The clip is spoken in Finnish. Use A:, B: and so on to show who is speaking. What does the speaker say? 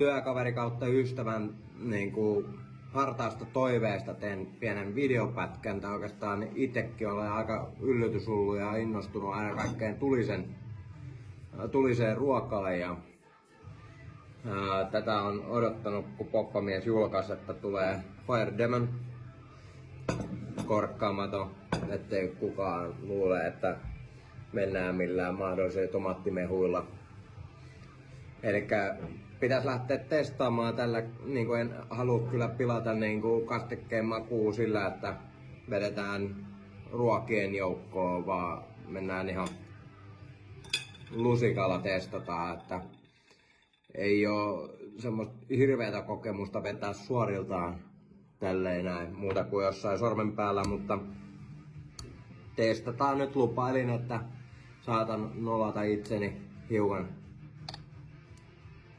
A: työkaveri kautta ystävän niin kuin hartaasta toiveesta teen pienen videopätkän. Tai oikeastaan itsekin olen aika yllytyshullu ja innostunut aina kaikkeen tuliseen ruokaan. Ja, tätä on odottanut, kun Poppamies julkaisi, että tulee Fire Demon korkkaamaton, ettei kukaan luule, että mennään millään mahdollisilla tomaattimehuilla. Elikkä pitäisi lähteä testaamaan tällä, niin kuin en halua kyllä pilata niin kuin kastikkeen makuu sillä, että vedetään ruokien joukkoon, vaan mennään ihan lusikalla testataan, että ei oo semmoista hirveätä kokemusta vetää suoriltaan tälleen näin, muuta kuin jossain sormen päällä, mutta testataan nyt. Lupailin, että saatan nolata itseni hiukan